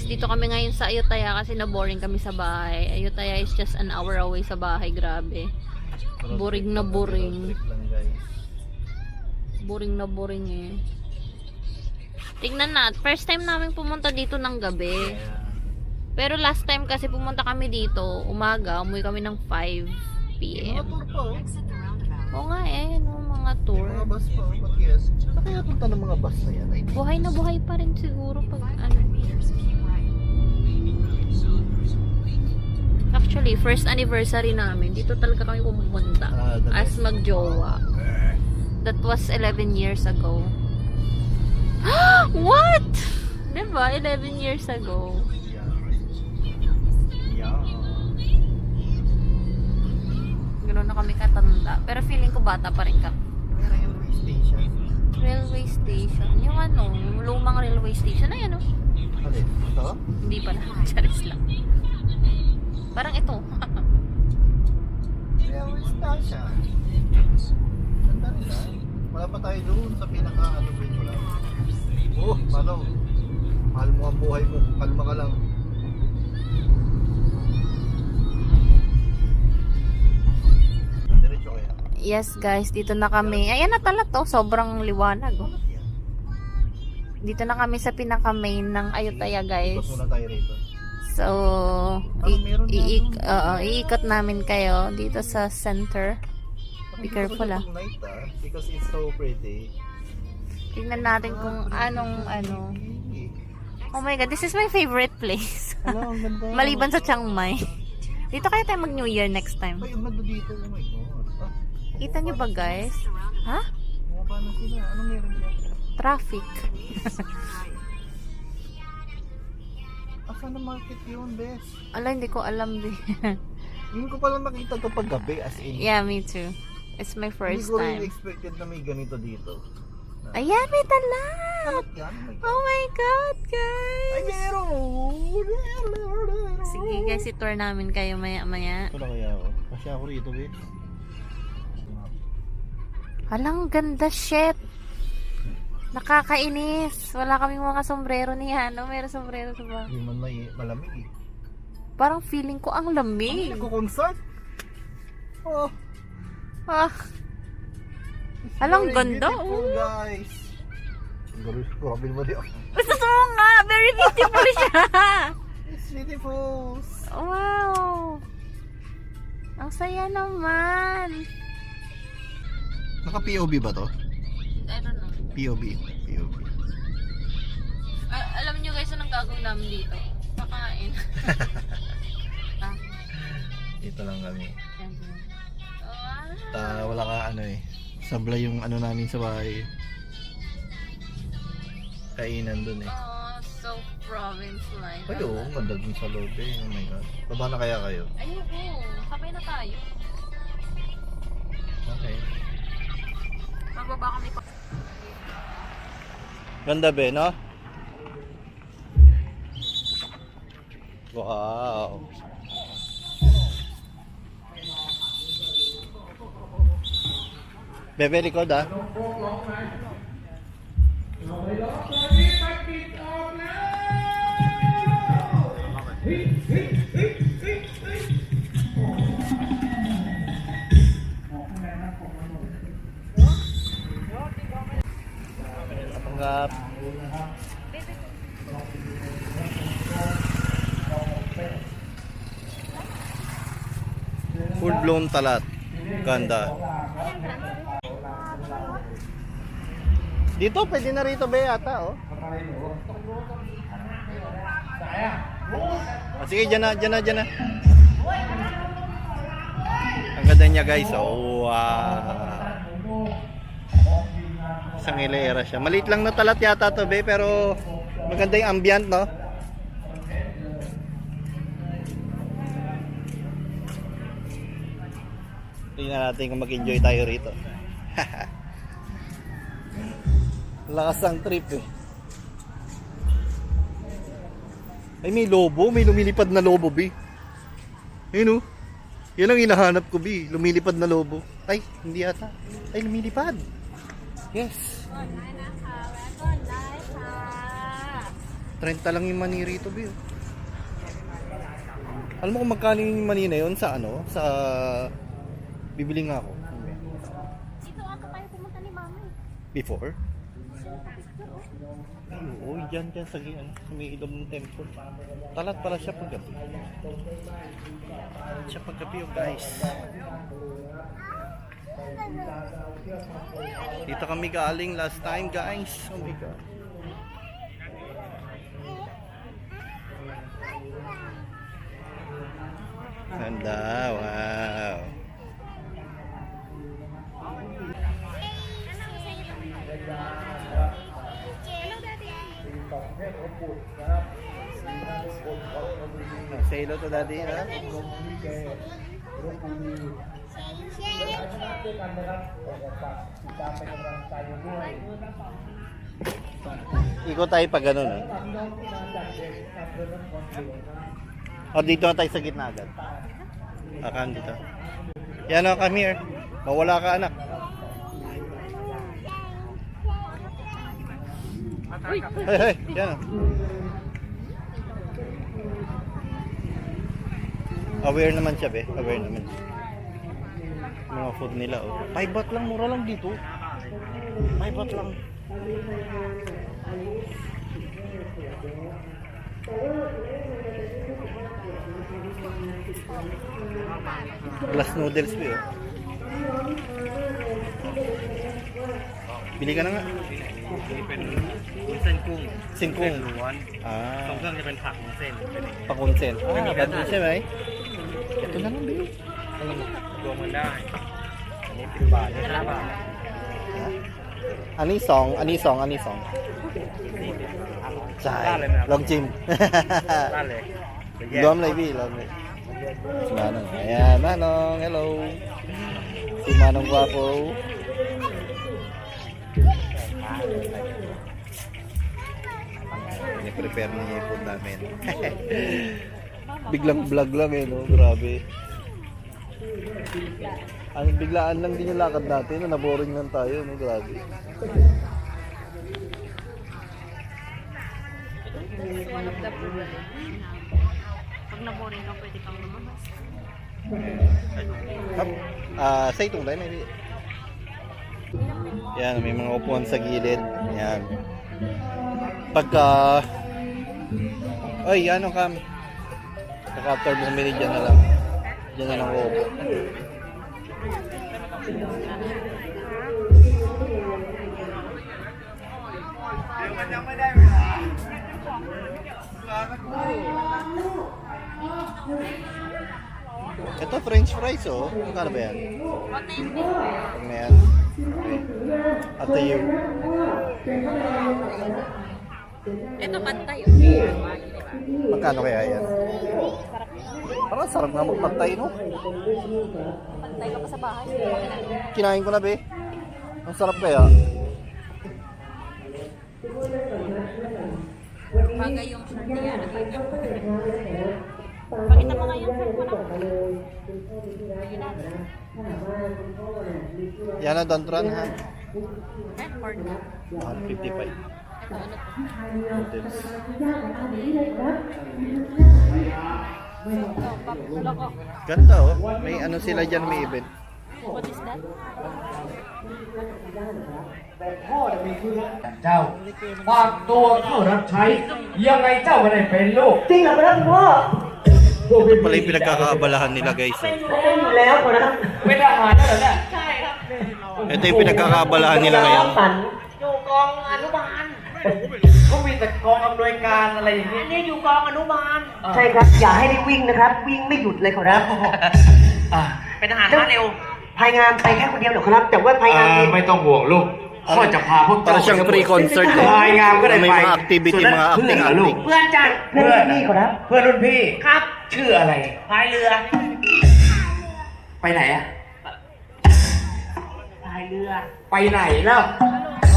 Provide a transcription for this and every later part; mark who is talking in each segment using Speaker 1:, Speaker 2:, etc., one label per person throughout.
Speaker 1: Dito kami ngayon sa Ayutthaya kasi na-boring kami sa bahay. Ayutthaya is just an hour away sa bahay. Grabe. Boring na boring. Boring na boring eh. Tingnan na. First time namin pumunta dito ng gabi. Pero last time kasi pumunta kami dito, umaga, umuwi kami ng 5 PM.
Speaker 2: Mga tour pa oh.
Speaker 1: Oo nga eh, no, mga tour.
Speaker 2: Mga bus pa oh. But yes, saan kaya punta ng mga bus na yan?
Speaker 1: Buhay na buhay pa rin siguro pag ano. Actually, first anniversary namin, dito talaga kami pumunta as magjowa. That was 11 years ago. What? Diba? 11 years ago. Ganoon na kami katanda. Pero feeling ko bata pa rin kami.
Speaker 2: Railway station.
Speaker 1: Railway station. Yung ano, lumang railway station. Ayan o.
Speaker 2: Ano? Ito?
Speaker 1: Hindi pala. Charis lang. Parang ito.
Speaker 2: Railway station. Ganda nila. Wala pa tayo doon sa pinaka-ano ba yun? Oh, paano? Mahal mo ang buhay mo. Kalma ka lang. Diretso kaya.
Speaker 1: Yes guys, dito na kami. Ayan na tala to. Sobrang liwanag. Oh. Dito na kami sa pinaka-main ng Ayutthaya guys.
Speaker 2: Ikot muna tayo rito.
Speaker 1: So,
Speaker 2: meron na,
Speaker 1: iikot namin kayo dito sa center. Be careful ah.
Speaker 2: Night because it's so pretty.
Speaker 1: Tingnan natin kung anong ano. Oh my god, this is my favorite place.
Speaker 2: Hello, ang ganda.
Speaker 1: Maliban sa Chiang Mai. Dito kaya tayo mag New Year next time.
Speaker 2: Ay, ang ganda dito. Oh my god.
Speaker 1: Kita nyo ba guys? Ha?
Speaker 2: Bumaba na sila. Anong meron dyan?
Speaker 1: Traffic.
Speaker 2: Asan na market yun, bes?
Speaker 1: Ala, hindi ko alam din.
Speaker 2: Hindi ko pala makita ito pag gabi as in.
Speaker 1: Yeah, me too. It's my first
Speaker 2: Hindi ko rin
Speaker 1: time.
Speaker 2: expected na may ganito dito.
Speaker 1: Ayan, may talat!
Speaker 2: Yan,
Speaker 1: Oh my god,
Speaker 2: Ay,
Speaker 1: guys!
Speaker 2: meron!
Speaker 1: Sige guys, i-tour namin kayo maya-maya.
Speaker 2: Ito na kaya ako. Kasi ako rito, be.
Speaker 1: Alang ganda, shit! Nakakainis. Wala kaming mga sombrero ni Hano. Meron sombrero sa ba?
Speaker 2: Hindi man malamig eh.
Speaker 1: Parang feeling ko ang lamig.
Speaker 2: Nagko-concert? Oh,
Speaker 1: Ah. Alang
Speaker 2: very
Speaker 1: ganda.
Speaker 2: beautiful,
Speaker 1: Oh.
Speaker 2: guys. Grabe naman yun.
Speaker 1: Basta nga. Very beautiful siya.
Speaker 2: It's beautiful.
Speaker 1: Wow. Ang saya naman.
Speaker 2: Naka-POV ba to?
Speaker 1: I don't know.
Speaker 2: POV.
Speaker 1: Alam niyo guys, anong gagawin namin dito? Pakain.
Speaker 2: Dito lang kami.
Speaker 1: Wow.
Speaker 2: Wala ka ano eh. Sablay yung ano namin sa bahay. Kainan dun eh.
Speaker 1: Oh, so province life.
Speaker 2: Ay oo, ganda dun sa loob eh. Oh my god. Baba na kaya kayo?
Speaker 1: Ayoko. Sabay na tayo.
Speaker 2: Okay.
Speaker 1: Magbaba kami pa.
Speaker 2: Ganda be, no? Wow. Bebe, likod ah. Panggap. Full blown talat. Ganda. Dito, pwede na rito ba yata, oh? Sige, dyan na. Ang ganda niya, guys. Oh, wow. Isang hilera siya. Maliit lang na talat yata to, be, pero maganda yung ambient, no? Tingnan natin kung mag-enjoy tayo rito. Lakas ang trip eh. Ay, may lobo. May lumilipad na lobo, B. Ayun, oh. Yan ang hinahanap ko, B. Lumilipad na lobo. Ay, hindi yata. Ay, lumilipad. Yes. 30 lang yung mani rito, B. Alam mo kung magkano yung mani na yun sa ano? Sa... Bibili nga ako.
Speaker 1: Dito ata tayo pumunta ni Mama.
Speaker 2: Before? Ay, oo, dyan sa may ilog ng temple. Talat pala siya paggabi. Siya paggabi yung guys. Dito kami galing last time guys. Oh my god. Ganda, wow. Say hello to daddy, ha? Ikot tayo pag ganun, ha? O, dito na tayo sa gitna agad. Akan dito. Yan o, come here. Mawala ka, anak. Hey, yan o. Aware naman siya, be. Aware naman. Mga food nila, oh. 5 baht lang, mura lang dito. 5 baht lang. Plus noodles, be, oh. Bili ka na nga.
Speaker 3: เส้นกุ้ง
Speaker 2: Singkong.
Speaker 3: ล้วน
Speaker 2: Ah,
Speaker 3: ตรงเครื่องจะเป็นผักเส้นเป็นอย่างนี้
Speaker 2: pakunsen. Ah, ganun siya, be. Ito na lang, be.
Speaker 3: รวมกันได้ อันนี้10 บาทนี่5 บาท
Speaker 2: อันนี้สองใช่
Speaker 3: ราดเลยไหมครับ
Speaker 2: ลองจิ้ม
Speaker 3: ราดเลยหอแยก
Speaker 2: รวมเลยพี่รวมเลยManong, ayan Manong, hello si Manong Guapo. Ni-prepare niya yung food namin. Biglang vlog lang eh, no? Grabe. Ang biglaan lang din yung lakad natin, no? Naboring lang tayo, no? Grabe.
Speaker 1: One of the problem. Pag naboring ka, pwede kang lumabas.
Speaker 2: Sa itong tayo, maybe. Yan, may mga upuan sa gilid. Yan. Pagka... Ay, ano kam? Pagka after bumili dyan na lang. Dyan na lang uupo. Ito, french fries, oh. Magkano ba yan? Pag na yan. Okay. At you.
Speaker 1: Ito pantay.
Speaker 2: Magkano kaya yan? Parang sarap nga magpantay, no?
Speaker 1: Pantay ka pa sa bahay.
Speaker 2: Kinain ko na, be. Ang sarap kaya.
Speaker 1: Bagay yung shirt niya. Pakita mo nga yung shirt mo na.
Speaker 2: Yan na, don't run, ha?
Speaker 1: Corn.
Speaker 2: 155.
Speaker 1: Ito, ano to?
Speaker 2: Noodles.
Speaker 1: Ito, papula ko.
Speaker 2: Ganda, oh. May ano sila dyan, may event.
Speaker 1: What is that?
Speaker 4: เจ้าฝากตัวเข้ารับใช้ยังไงเจ้าไม่ได้เป็นลูก
Speaker 5: จริงเหรอครับพ่อ
Speaker 2: Ito pala yung pinagkakaabalahan nila, guys. Oh.
Speaker 5: เป็นอยู่แล้วครับ
Speaker 4: เป็นทหารแล้วเหรอเนี่ย
Speaker 2: Ito yung pinagkakaabalahan nila ngayon.
Speaker 5: ฝัน
Speaker 4: อยู่กองอนุบาลก็มีแต่กองอำนวยการอะไรอย่างนี้นี่อยู่กองอนุบาล
Speaker 5: ใช่ครับ อย่าให้ได้วิ่งนะครับ วิ่งไม่หยุดเลยครับ
Speaker 4: เป็นทหารม้าเร็ว
Speaker 5: พายงานไปแค่คนเดียวเหรอครับ แต่ว่าพายงานนี้
Speaker 4: ไม่ต้องห่วงลูกพ่อจะพาพวก
Speaker 2: Para
Speaker 4: เจ้า
Speaker 2: siyang pre-concert, eh.
Speaker 4: พายงามก็ได้
Speaker 2: May
Speaker 4: ไป
Speaker 2: mga activity,
Speaker 4: ส่วนนั้น
Speaker 2: mga
Speaker 4: เพื่อนเหรอลูก
Speaker 2: acting.
Speaker 4: เพื่อนจ้ะ
Speaker 5: เพื่อนนี่ครับ
Speaker 4: เพื่อนรุ่นพี่ครับ ชื่ออะไรพายเรือ ไปไหนอะ
Speaker 5: พายเรือ
Speaker 4: ไปไหนแล้ว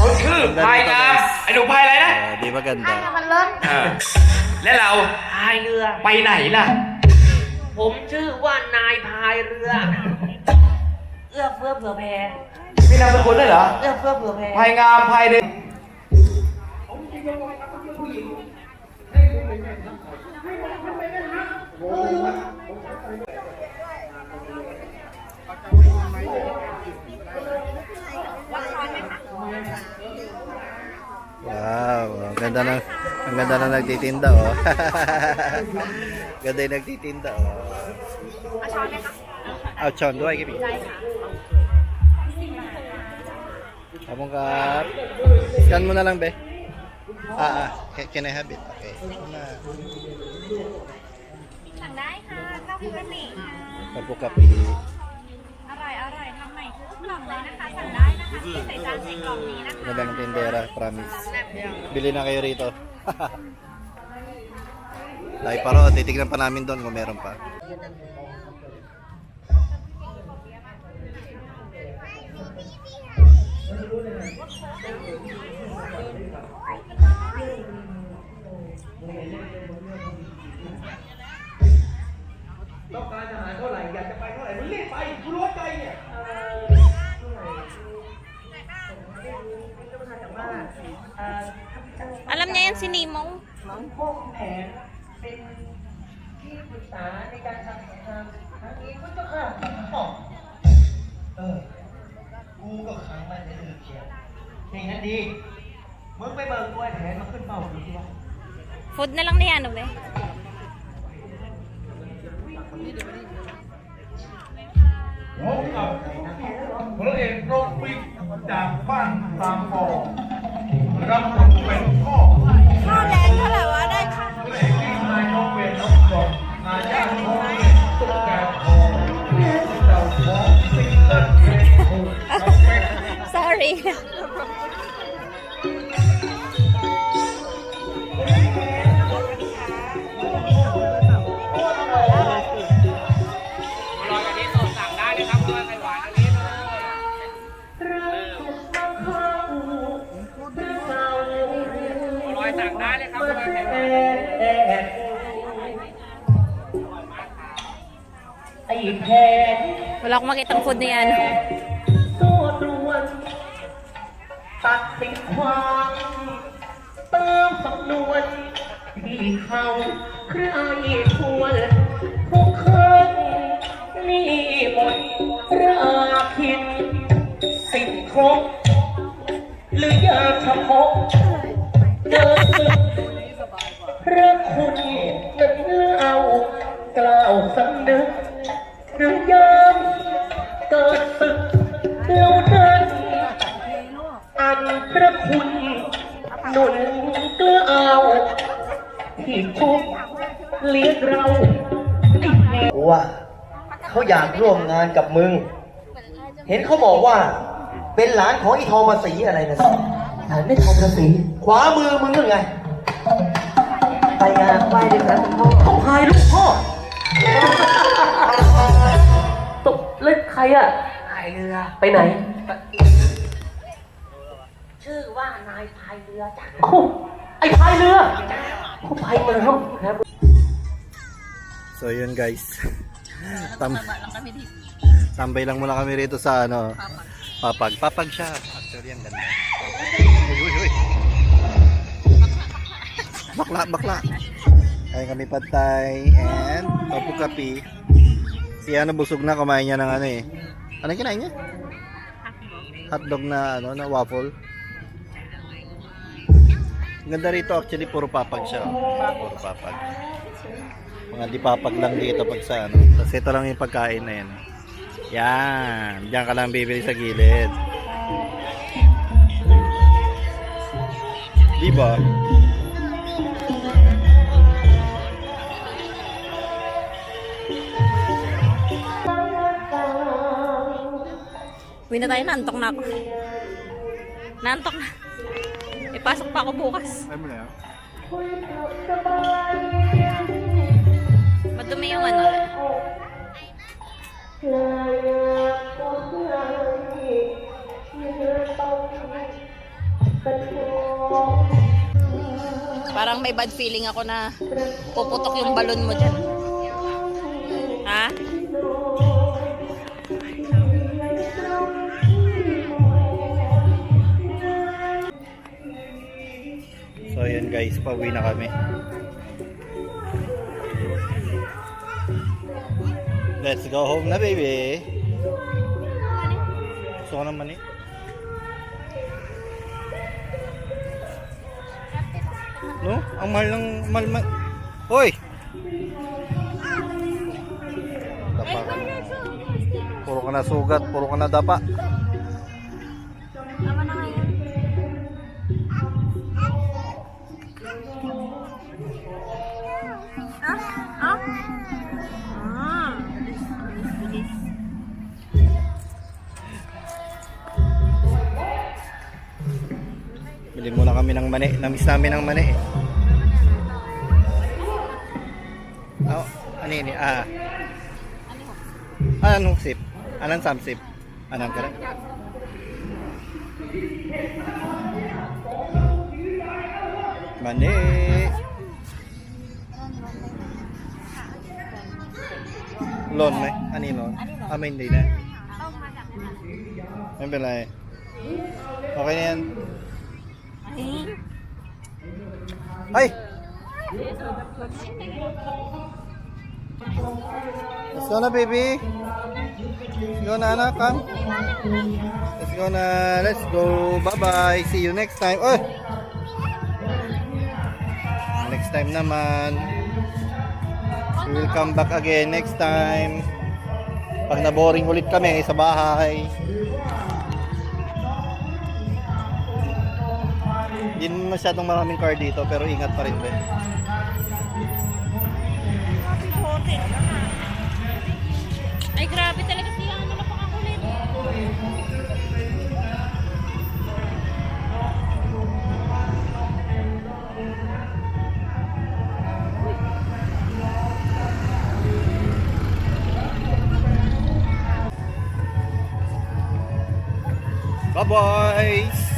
Speaker 4: เขาชื่อพายงามไอ้หนูพายอะไรนะ
Speaker 2: Di ba ganda?
Speaker 1: มันเลิศ
Speaker 4: และเรา
Speaker 5: พายเรือ
Speaker 4: ไปไหนล่ะ
Speaker 5: ผมชื่อว่านายพายเรือ เอื้อเฟื้อเผื่อแผ่
Speaker 4: มีนามสกุลด้วยเหรอ
Speaker 5: เอื้อเฟื้อเผื่อแผ่
Speaker 4: พายงามพายเรือ
Speaker 2: Wow, ang ganda na nagtitinda oh. Ganda yung nagtitinda oh. Achonด้วยกี่ปีAbang ka. Scan mo na lang, be. Can I have it? Okay.
Speaker 1: สั่งได้ค่ะข้าวคุกกะปิค่ะ
Speaker 2: Kapu kapi.
Speaker 1: อร่อยอร่อยทำใหม่ทุกกล่องเลยนะคะ สั่งได้นะคะที่ใส่จานใส่กล่องนี้นะคะ
Speaker 2: Magandang tindera, promise. Bili na kayo rito. Dahil paro, titignan pa namin doon kung meron pa.
Speaker 1: Alam niya yan si Nimong.
Speaker 5: หลังพวกแผนเป็นที่ปรึกษาในการทำสงครามครั้งนี้ก็จะฆ่ากูก็ขังมันในเรือเชียวนี่งั้นดีมึงไปเบิกตัวแผนมาขึ้นเฝ้าดูสิวะ
Speaker 1: Food na lang ni ano, be.
Speaker 6: พบกับพระเอกโรบิกจากบ้านตามบ่อรับบทเป็นพ่อ
Speaker 1: ค่าแรงเท่าไหร่วะ ได้ค่ะ
Speaker 6: พระเอกที่นายน้องเป็นน้องกองนายย่าน้องเป็นตุ๊กแกทองเจ้าของซิงเกิลเพลงถูกกับเป็น
Speaker 1: Sorry.
Speaker 3: รอยอันนี้สดสั่งได้นะครับรอยไข่หวานอันนี้นะ รอยสั่งได้เลยครับรอยไข่หวาน
Speaker 5: ไอ้แผน
Speaker 1: Wala akong makitang food ni ano.
Speaker 5: สู้ตรวนตัดสินความเติมสำนวนที่เขาใครควรพวกเขานี่หมดราคินสิ่งครบหรือยาเฉพาะเดินศึกพระคุณนั้นเอากล่าวสำนึกหรือยามเกิดศึกแล้วนั้นอันพระคุณหนุนเกล้าที่ทุกเลี้ยงเรา
Speaker 7: ว่าเขาอยากร่วมงานกับมึง เห็นเขาบอกว่า เป็นหลานของอีทองภาษีอะไรนะ
Speaker 5: หลานไม่ทองภาษี
Speaker 7: ขวามือมึงนึกไง
Speaker 5: ไปงานไหว้ด้วยครับคุณพ่อต้องพายลูกพ่อตกเล่นใครอ่ะพายเรือไปไหน ชื่อว่านายพายเรือจ้ะโอ้ไอ้พายเรือเขาพายมาแล้วครับ
Speaker 2: So yun guys. Tambay lang muna kami rito sa ano. Papag siya. Actually ang ganda. Uy. Bakla. Ayun kami patay and papu kapi. Si ano busog na, kumain niya ng ano eh. Ano kinain niya? Hotdog na ano, na waffle. Ang ganda rito actually, puro papag siya. Puro papag. Mga di papag lang dito pag sa ano. Tapos ito lang yung pagkain na yan. Yan. Diyan ka lang bibili sa gilid. Diba?
Speaker 1: Uwi na tayo, naantok na ako. Naantok na. Ipasok pa ako bukas.
Speaker 2: Ay mo na yan.
Speaker 1: Madumi yung ano. Parang may bad feeling ako na puputok yung balon mo dyan. Ha?
Speaker 2: So yun guys, pauwi na kami. Let's go home na baby. Gusto ko naman eh. No? Ang mahal ng mahal. Hoy! Dapa ka na. Puro ka na sugat, puro ka na dapa.
Speaker 1: Tama na ngayon.
Speaker 2: Bili muna kami ng mani. Namiss namin ng mani eh. Oh, ano yun? Anong sip? Anong samsip? Anong ka na? Mani! Lon na eh. Ano yun lon? May hindi na. May pala eh. Okay na yan. Ay! Let's go na baby. Let's go na anak, come. Let's go na. Let's go. Bye bye. See you next time. Oh! Next time naman. We will come back again next time. Pag na-boring ulit kami sa bahay. Hindi masyadong maraming car dito pero ingat pa rin ba.
Speaker 1: Ay, grabe talaga siya. Ano na pakakulit?
Speaker 2: Bye-bye!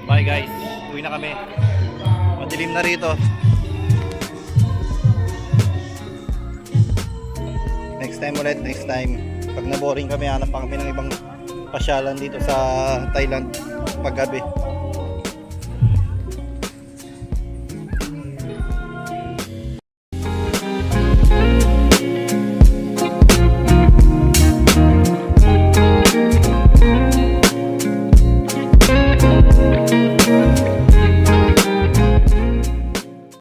Speaker 2: Bye guys, uwi na kami. Madilim na rito. Next time ulit, next time. Pag na-boring kami, hanap pa kami ng ibang pasyalan dito sa Thailand paggabi.